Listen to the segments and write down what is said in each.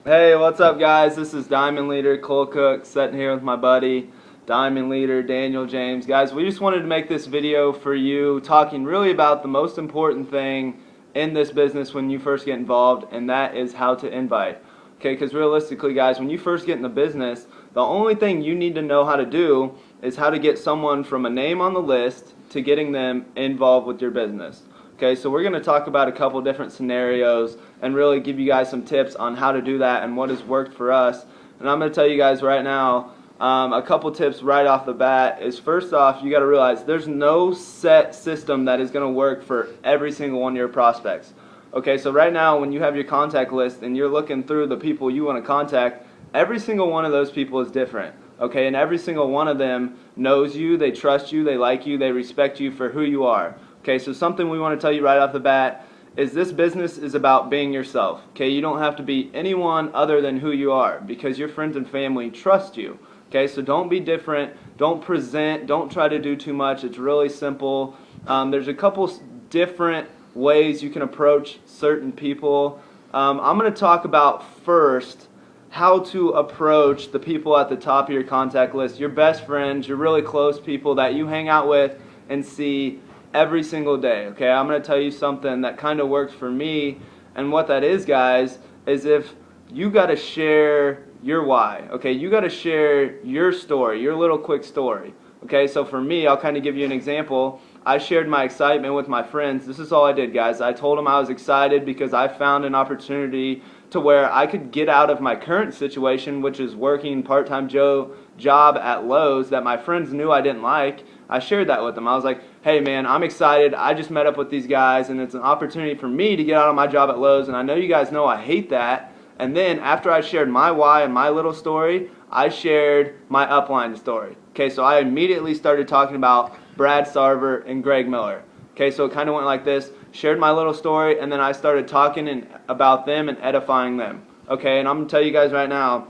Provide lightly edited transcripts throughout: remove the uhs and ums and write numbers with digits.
Hey, what's up, guys? This is Diamond Leader Cole Cook sitting here with my buddy Diamond Leader Daniel James. Guys, we just wanted to make this video for you talking really about the most important thing in this business when you first get involved, and that is how to invite. Okay, because realistically, guys, when you first get in the business, the only thing you need to know how to do is how to get someone from a name on the list to getting them involved with your business. Okay, so we're going to talk about a couple different scenarios and really give you guys some tips on how to do that and what has worked for us. And I'm going to tell you guys right now, a couple tips right off the bat is, first off, you got to realize there's no set system that is going to work for every single one of your prospects. Okay, so right now when you have your contact list and you're looking through the people you want to contact, every single one of those people is different. Okay, and every single one of them knows you, they trust you, they like you, they respect you for who you are. Okay, so something we want to tell you right off the bat is this business is about being yourself. Okay, you don't have to be anyone other than who you are because your friends and family trust you. Okay, so don't be different, don't present, don't try to do too much. It's really simple. There's a couple different ways you can approach certain people. I'm going to talk about first how to approach the people at the top of your contact list, your best friends, your really close people that you hang out with and see every single day. Okay, I'm going to tell you something that kind of works for me, and what that is, guys, is if you got to share your why. Okay, you got to share your story, your little quick story. Okay, so for me, I'll kind of give you an example. I shared my excitement with my friends. This is all I did, guys. I told them I was excited because I found an opportunity to where I could get out of my current situation, which is working part-time job at Lowe's that my friends knew I didn't like. I shared that with them. I was like, hey man, I'm excited. I just met up with these guys and it's an opportunity for me to get out of my job at Lowe's, and I know you guys know I hate that. And then after I shared my why and my little story, I shared my upline story. Okay, so I immediately started talking about Brad Sarver and Greg Miller. Okay, so it kind of went like this. Shared my little story, and then I started talking about them and edifying them. Okay, and I'm going to tell you guys right now,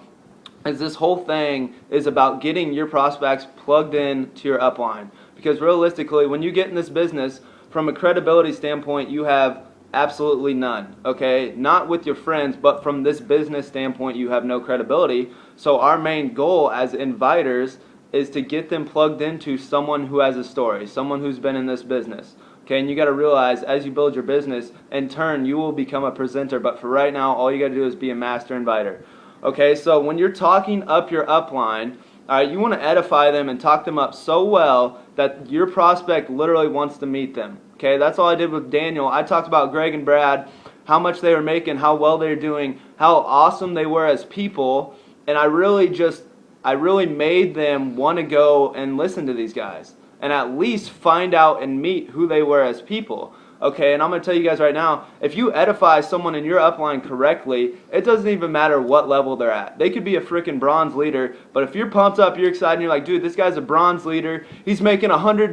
is this whole thing is about getting your prospects plugged in to your upline. Because realistically, when you get in this business, from a credibility standpoint, you have absolutely none. Okay, not with your friends, but from this business standpoint, you have no credibility. So our main goal as inviters is to get them plugged into someone who has a story, someone who's been in this business. Okay, and you got to realize as you build your business, in turn, you will become a presenter. But for right now, all you got to do is be a master inviter. Okay, so when you're talking up your upline, all right, you want to edify them and talk them up so well that your prospect literally wants to meet them. Okay, that's all I did with Daniel. I talked about Greg and Brad, how much they were making, how well they were doing, how awesome they were as people, and I really made them want to go and listen to these guys and at least find out and meet who they were as people. Okay, and I'm going to tell you guys right now, if you edify someone in your upline correctly, it doesn't even matter what level they're at. They could be a freaking bronze leader, but if you're pumped up, you're excited, and you're like, dude, this guy's a bronze leader, he's making $100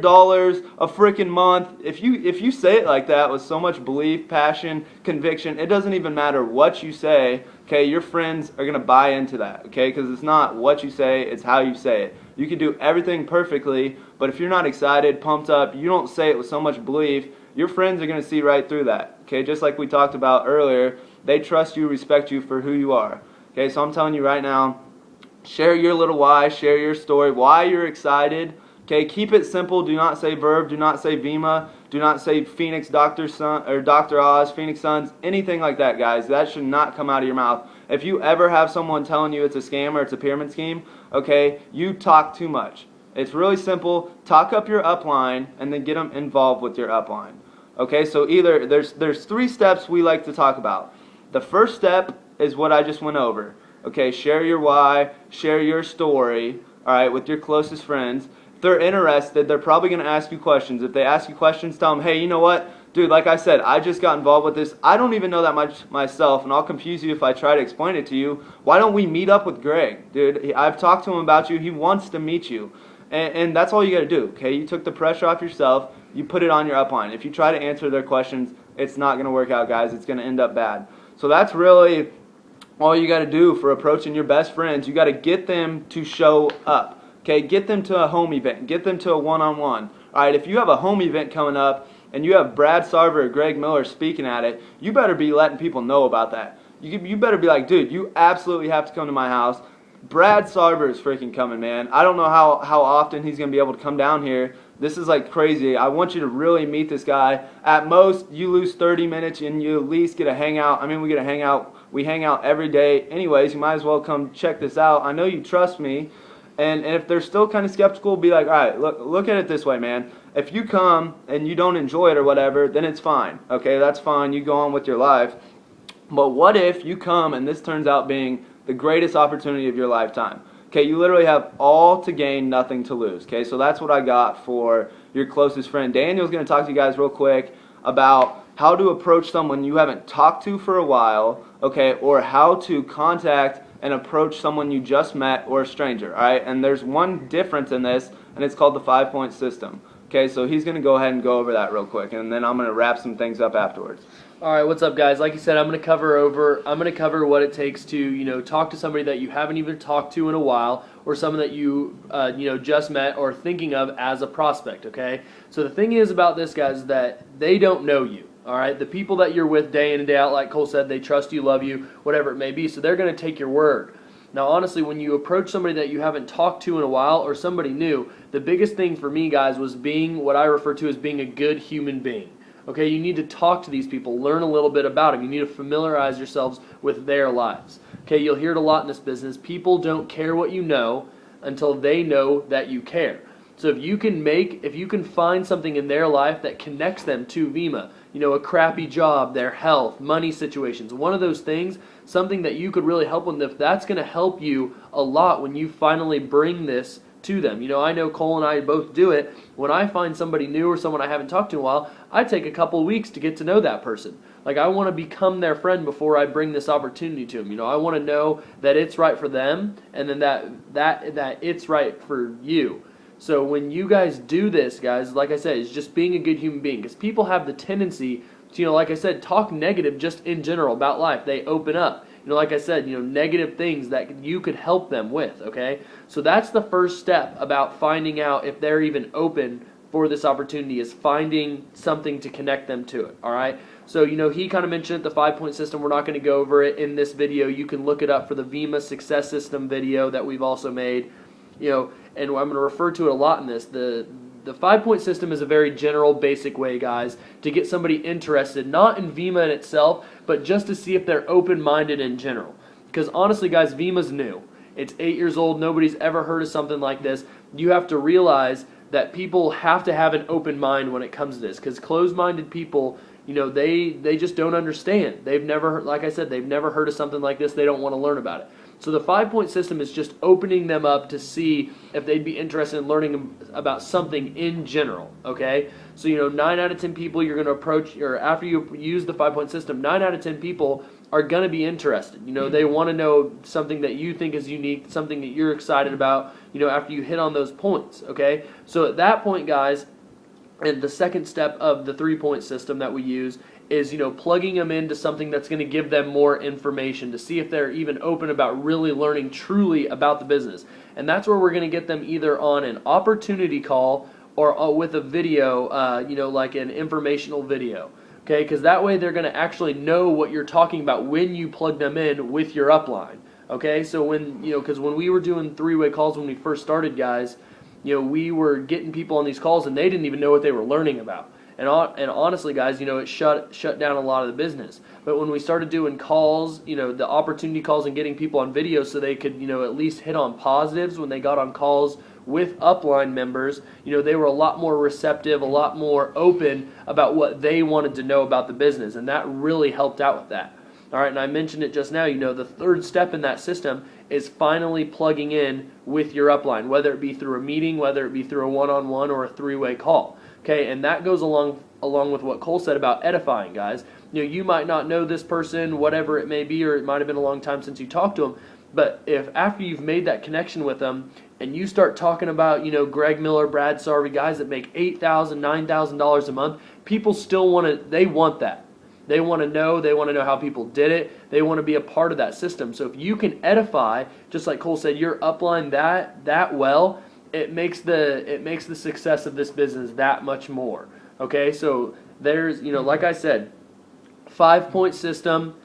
a freaking month. If you say it like that with so much belief, passion, conviction, it doesn't even matter what you say. Okay, your friends are going to buy into that, okay, because it's not what you say, it's how you say it. You can do everything perfectly, but if you're not excited, pumped up, you don't say it with so much belief, your friends are going to see right through that. Okay, just like we talked about earlier, they trust you, respect you for who you are. Okay, so I'm telling you right now, share your little why, share your story, why you're excited. Okay, keep it simple. Do not say Verve, do not say Vima, do not say Phoenix Dr. Sun or Dr. Oz, Phoenix Suns, anything like that, guys. That should not come out of your mouth. If you ever have someone telling you it's a scam or it's a pyramid scheme, okay, you talk too much. It's really simple. Talk up your upline and then get them involved with your upline. Okay, so either there's three steps we like to talk about. The first step is what I just went over. Okay, share your why, share your story, all right, with your closest friends. If they're interested, they're probably going to ask you questions. If they ask you questions, tell them, hey, you know what? Dude, like I said, I just got involved with this. I don't even know that much myself, and I'll confuse you if I try to explain it to you. Why don't we meet up with Greg? Dude, I've talked to him about you. He wants to meet you. And that's all you got to do, okay? You took the pressure off yourself. You put it on your upline. If you try to answer their questions, it's not going to work out, guys. It's going to end up bad. So that's really all you got to do for approaching your best friends. You got to get them to show up, okay? Get them to a home event. Get them to a one-on-one. All right, if you have a home event coming up and you have Brad Sarver or Greg Miller speaking at it, you better be letting people know about that. you better be like, dude, you absolutely have to come to my house. Brad Sarver is freaking coming, man. I don't know how often he's going to be able to come down here. This is like crazy. I want you to really meet this guy. At most, you lose 30 minutes and you at least get a hangout. I mean, we get a hangout. We hang out every day. Anyways, you might as well come check this out. I know you trust me. And if they're still kind of skeptical, be like, all right, look at it this way, man. If you come and you don't enjoy it or whatever, then it's fine. Okay, that's fine. You go on with your life. But what if you come and this turns out being the greatest opportunity of your lifetime? Okay, you literally have all to gain, nothing to lose. Okay, so that's what I got for your closest friend. Daniel's going to talk to you guys real quick about how to approach someone you haven't talked to for a while, okay, or how to contact and approach someone you just met or a stranger, all right? And there's one difference in this, and it's called the 5-point system. Okay, so he's going to go ahead and go over that real quick, and then I'm going to wrap some things up afterwards. All right, what's up, guys? Like you said, I'm going to cover what it takes to, talk to somebody that you haven't even talked to in a while, or someone that you, just met or thinking of as a prospect, okay? So the thing is about this, guys, is that they don't know you, all right? The people that you're with day in and day out, like Cole said, they trust you, love you, whatever it may be, so they're going to take your word. Now, honestly, when you approach somebody that you haven't talked to in a while or somebody new, the biggest thing for me, guys, was being what I refer to as being a good human being. Okay, you need to talk to these people, learn a little bit about them. You need to familiarize yourselves with their lives. Okay, you'll hear it a lot in this business. People don't care what you know until they know that you care. So if you can find something in their life that connects them to Vemma, a crappy job, their health, money situations, one of those things, something that you could really help them with, that's going to help you a lot when you finally bring this to them. I know Cole and I both do it. When I find somebody new or someone I haven't talked to in a while, I take a couple weeks to get to know that person. Like, I want to become their friend before I bring this opportunity to them. I want to know that it's right for them, and then that it's right for you. So when you guys do this, guys, like I said, it's just being a good human being, because people have the tendency to, like I said, talk negative just in general about life. They open up. Like I said, negative things that you could help them with, okay? So that's the first step about finding out if they're even open for this opportunity, is finding something to connect them to it, all right? So, he kind of mentioned the 5-point system. We're not going to go over it in this video. You can look it up for the Vemma Success System video that we've also made, and I'm going to refer to it a lot in this. The 5-point system is a very general, basic way, guys, to get somebody interested, not in Vemma in itself, but just to see if they're open-minded in general. Because honestly, guys, Vemma's new. It's 8 years old. Nobody's ever heard of something like this. You have to realize that people have to have an open mind when it comes to this, because closed-minded people, they just don't understand. They've never, like I said, they've never heard of something like this. They don't want to learn about it. So the 5-point system is just opening them up to see if they'd be interested in learning about something in general, okay? So, 9 out of 10 people you're going to approach, or after you use the 5-point system, 9 out of 10 people are going to be interested. They want to know something that you think is unique, something that you're excited about, after you hit on those points, okay? So at that point, guys, and the second step of the 3-point system that we use is, plugging them into something that's going to give them more information to see if they're even open about really learning truly about the business. And that's where we're going to get them either on an opportunity call or with a video, like an informational video. Okay, because that way they're going to actually know what you're talking about when you plug them in with your upline. Okay, so because when we were doing 3-way calls when we first started, guys, we were getting people on these calls and they didn't even know what they were learning about. And honestly, guys, it shut down a lot of the business. But when we started doing calls, the opportunity calls and getting people on video so they could, at least hit on positives when they got on calls with upline members, they were a lot more receptive, a lot more open about what they wanted to know about the business. And that really helped out with that. All right, and I mentioned it just now, the third step in that system is finally plugging in with your upline, whether it be through a meeting, whether it be through a one-on-one or a 3-way call. Okay, and that goes along with what Cole said about edifying, guys. You might not know this person, whatever it may be, or it might have been a long time since you talked to them, but if after you've made that connection with them and you start talking about, Greg Miller, Brad Sarver, guys that make $8,000, $9,000 a month, people still want that. They want to know how people did it. They want to be a part of that system. So if you can edify, just like Cole said, your upline that well, it makes the success of this business that much more. Okay, so there's, like I said, 5-point system,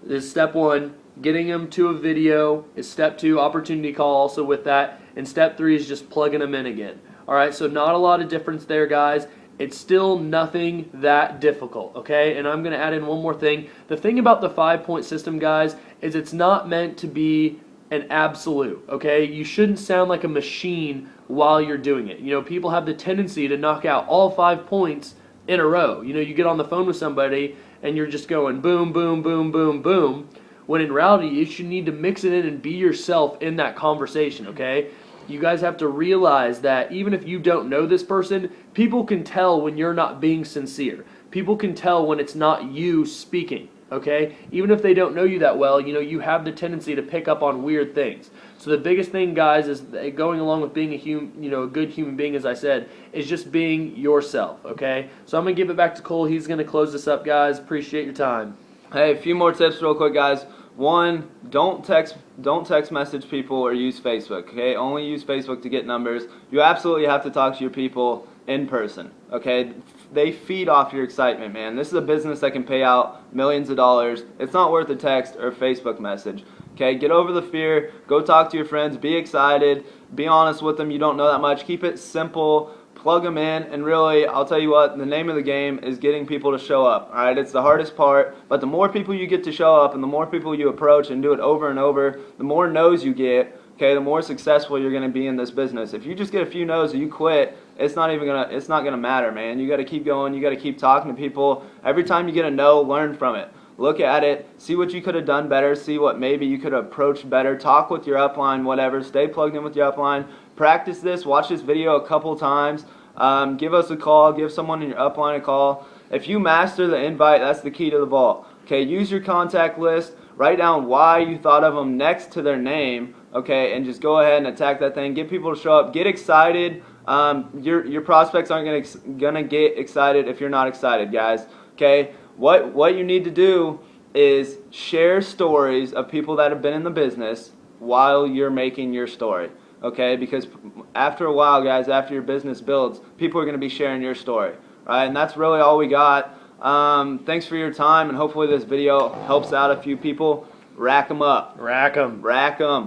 is step one. Getting them to a video is step two. Opportunity call also with that. And step three is just plugging them in again. All right, so not a lot of difference there, guys. It's still nothing that difficult, okay? And I'm going to add in one more thing. The thing about the 5-point system, guys, is it's not meant to be an absolute, okay? You shouldn't sound like a machine while you're doing it. You know, people have the tendency to knock out all 5 points in a row. You know, you get on the phone with somebody and you're just going boom, boom, boom, boom, boom, when in reality, you should need to mix it in and be yourself in that conversation, okay? You guys have to realize that even if you don't know this person, people can tell when you're not being sincere. People can tell when it's not you speaking, okay? Even if they don't know you that well, you know, you have the tendency to pick up on weird things. So the biggest thing, guys, is going along with being a good human being, as I said, is just being yourself, okay? So I'm going to give it back to Cole. He's going to close this up, guys. Appreciate your time. Hey, a few more tips real quick, guys. One, don't text message people or use Facebook, okay? Only use Facebook to get numbers. You absolutely have to talk to your people in person, okay? They feed off your excitement, man. This is a business that can pay out millions of dollars. It's not worth a text or a Facebook message, okay? Get over the fear. Go talk to your friends. Be excited. Be honest with them. You don't know that much. Keep it simple. Plug them in, and really, I'll tell you what, the name of the game is getting people to show up, all right? It's the hardest part, but the more people you get to show up and the more people you approach and do it over and over, the more no's you get, okay, the more successful you're going to be in this business. If you just get a few no's and you quit, it's not going to matter, man. You got to keep going. You got to keep talking to people. Every time you get a no, learn from it. Look at it, see what you could have done better, see what maybe you could have approached better, talk with your upline, whatever, stay plugged in with your upline, practice this, watch this video a couple times, give us a call, give someone in your upline a call. If you master the invite, that's the key to the ball. Okay, use your contact list, write down why you thought of them next to their name, okay, and just go ahead and attack that thing, get people to show up, get excited. Your prospects aren't gonna get excited if you're not excited, guys, okay? What you need to do is share stories of people that have been in the business while you're making your story, okay? Because after a while, guys, after your business builds, people are going to be sharing your story, right? And that's really all we got. Thanks for your time, and hopefully this video helps out a few people. Rack them up. Rack 'em. Rack them.